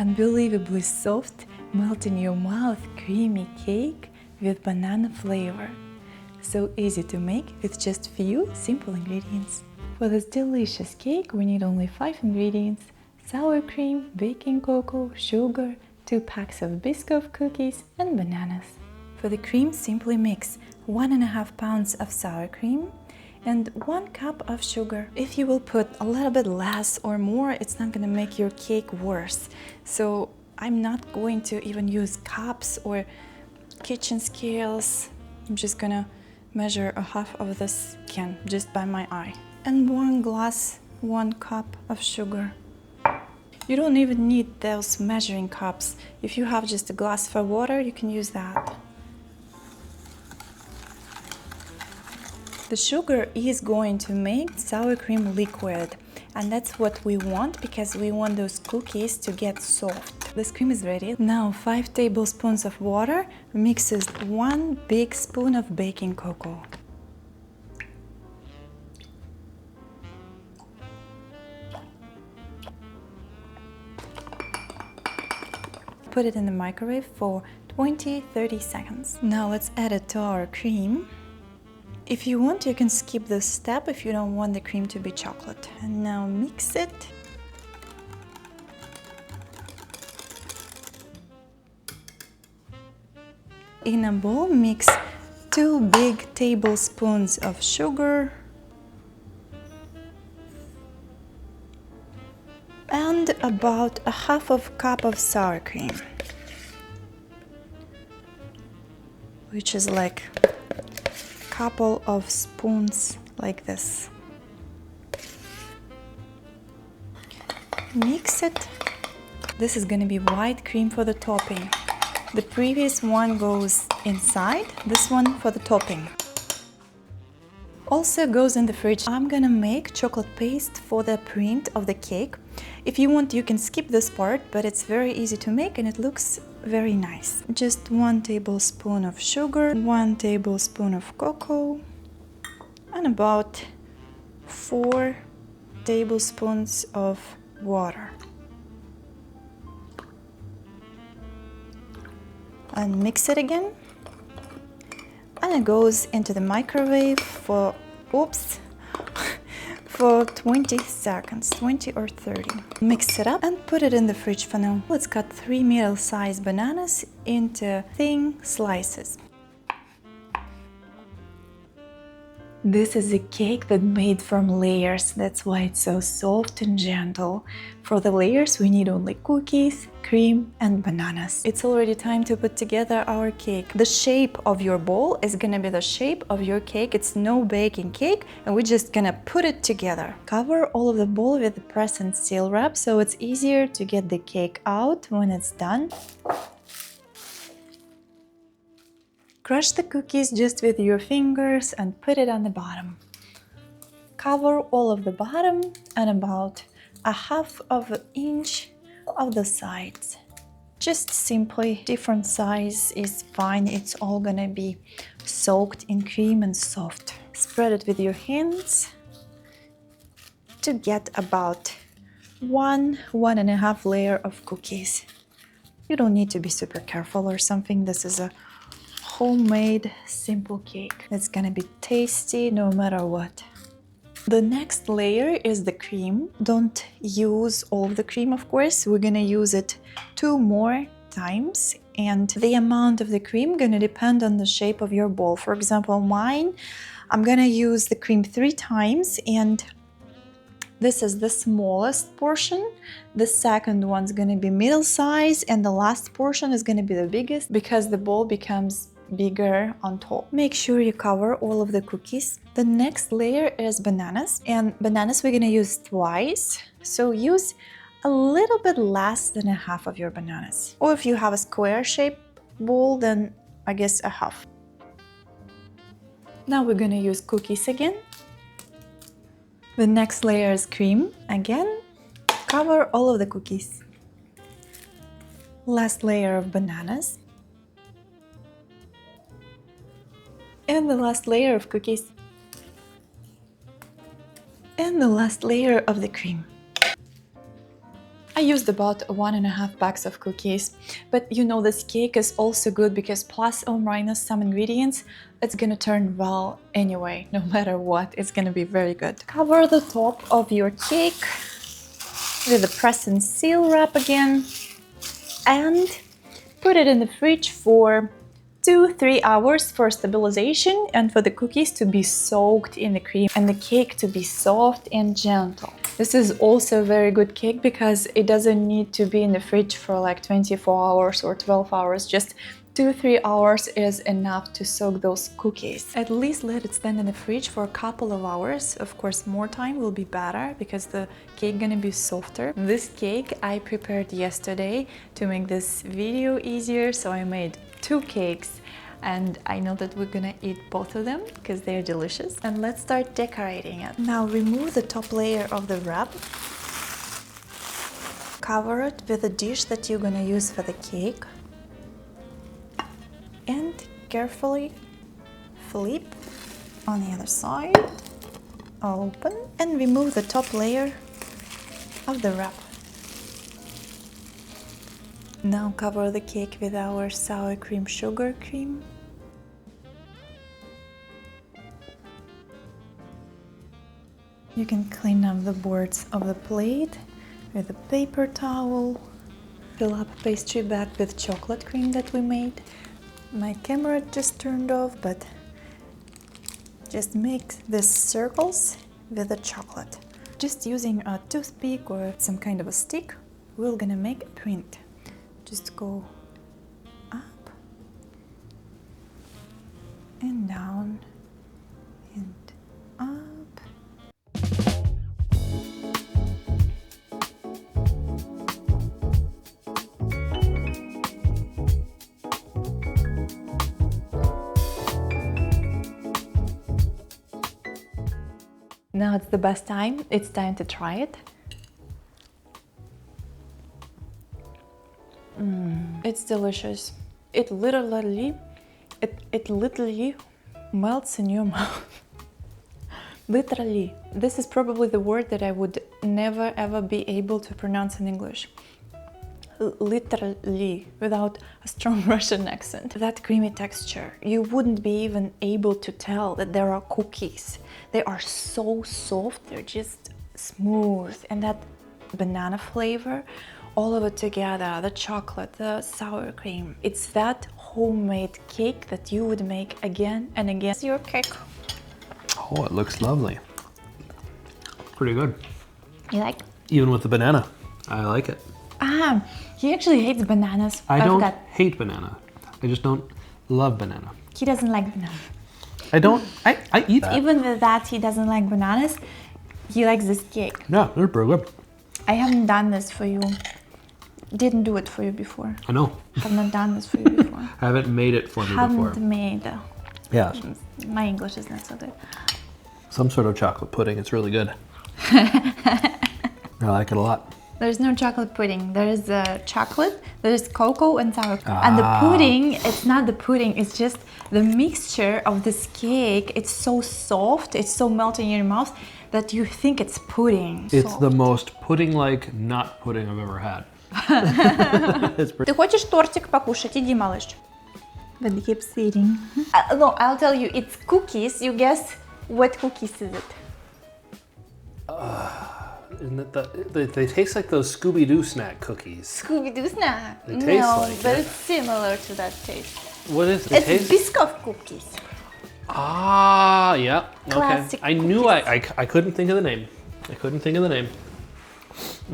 Unbelievably soft, melt in your mouth creamy cake with banana flavor. So easy to make with just few simple ingredients. For this delicious cake we need only 5 ingredients: sour cream, baking cocoa, sugar, 2 packs of Biscoff cookies and bananas. For the cream, simply mix 1.5 pounds of sour cream and 1 cup of sugar. If you will put a little bit less or more, it's not gonna make your cake worse. So I'm not going to even use cups or kitchen scales. I'm just gonna measure a half of this can just by my eye. And 1 glass, 1 cup of sugar. You don't even need those measuring cups. If you have just a glass for water, you can use that. The sugar is going to make sour cream liquid, and that's what we want because we want those cookies to get soft. This cream is ready. Now 5 tablespoons of water mixes 1 big spoon of baking cocoa. Put it in the microwave for 20-30 seconds. Now let's add it to our cream. If you want, you can skip this step if you don't want the cream to be chocolate. And now mix it. In a bowl, mix 2 big tablespoons of sugar and about a half of cup of sour cream, which is like couple of spoons like this. Mix it. This is gonna be white cream for the topping. The previous one goes inside, this one for the topping. Also goes in the fridge. I'm gonna make chocolate paste for the print of the cake. If you want, you can skip this part, but it's very easy to make and it looks very nice. Just 1 tablespoon of sugar, 1 tablespoon of cocoa, and about 4 tablespoons of water. And mix it again. And it goes into the microwave for, for 20 seconds, 20 or 30. Mix it up and put it in the fridge for now. Let's cut 3 middle-sized bananas into thin slices. This is a cake that made from layers, that's why it's so soft and gentle. For the layers we need only cookies, cream and bananas. It's already time to put together our cake. The shape of your bowl is gonna be the shape of your cake. It's no baking cake and we're just gonna put it together. Cover all of the bowl with the press and seal wrap so it's easier to get the cake out when it's done. Crush the cookies just with your fingers and put it on the bottom. Cover all of the bottom and about a half of an inch of the sides. Just simply different size is fine. It's all gonna be soaked in cream and soft. Spread it with your hands to get about 1.5 layer of cookies. You don't need to be super careful or something. This is a homemade simple cake. It's gonna be tasty no matter what. The next layer is the cream. Don't use all of the cream, of course. We're gonna use it 2 more times, and the amount of the cream gonna depend on the shape of your bowl. For example, mine, I'm gonna use the cream 3 times, and this is the smallest portion. The second one's gonna be middle size, and the last portion is gonna be the biggest because the bowl becomes bigger on top. Make sure you cover all of the cookies. The next layer is bananas, and bananas we're gonna use twice. So use a little bit less than a half of your bananas. Or if you have a square shaped bowl, then I guess a half. Now we're gonna use cookies again. The next layer is cream. Again, cover all of the cookies. Last layer of bananas. And the last layer of cookies. And the last layer of the cream. I used about 1.5 bags of cookies, but you know this cake is also good because plus or minus some ingredients, it's gonna turn well anyway, no matter what, it's gonna be very good. Cover the top of your cake with a press and seal wrap again and put it in the fridge for 2-3 hours for stabilization and for the cookies to be soaked in the cream and the cake to be soft and gentle. This is also a very good cake because it doesn't need to be in the fridge for like 24 hours or 12 hours. Just 2-3 hours is enough to soak those cookies. At least let it stand in the fridge for a couple of hours. Of course, more time will be better because the cake gonna be softer. This cake I prepared yesterday to make this video easier, so I made 2 cakes and I know that we're gonna eat both of them because they're delicious. And let's start decorating it. Now remove the top layer of the wrap. Cover it with a dish that you're gonna use for the cake. And carefully flip on the other side. Open and remove the top layer of the wrap. Now cover the cake with our sour cream sugar cream. You can clean up the boards of the plate with a paper towel. Fill up a pastry bag with chocolate cream that we made. My camera just turned off, but just make these circles with the chocolate. Just using a toothpick or some kind of a stick, we're gonna make a print. Just go up and down and up. Now it's the best time. It's time to try it. It's delicious. It literally melts in your mouth. Literally. This is probably the word that I would never ever be able to pronounce in English. Literally, without a strong Russian accent. That creamy texture, you wouldn't be even able to tell that there are cookies. They are so soft, they're just smooth. And that banana flavor, all of it together, the chocolate, the sour cream. It's that homemade cake that you would make again and again. It's your cake. Oh, it looks lovely. Pretty good. You like? Even with the banana, I like it. Ah, he actually hates bananas. I don't hate banana. I just don't love banana. He doesn't like banana. I eat that. Even with that, he doesn't like bananas. He likes this cake. Yeah, they're pretty good. I haven't done this for you. Didn't do it for you before. I know. Have not done this for you before. Haven't made it for me before. Haven't made. Yeah. My English is not so good. Some sort of chocolate pudding. It's really good. I like it a lot. There's no chocolate pudding. There is chocolate, there is cocoa and sour cream. And the pudding, it's not the pudding, it's just the mixture of this cake. It's so soft, it's so melting in your mouth that you think it's pudding. It's the most pudding-like not pudding I've ever had. Ты хочешь тортик покушать? Иди, малыш. But he keeps eating. No, I'll tell you, it's cookies. You guess what cookies is it? Isn't it they taste like those Scooby-Doo snack cookies. Scooby-Doo snack? They taste no, like but it. it's similar to that taste. What is it? It's Biscoff cookies. Ah, yeah. Classic okay. I knew I couldn't think of the name. I couldn't think of the name.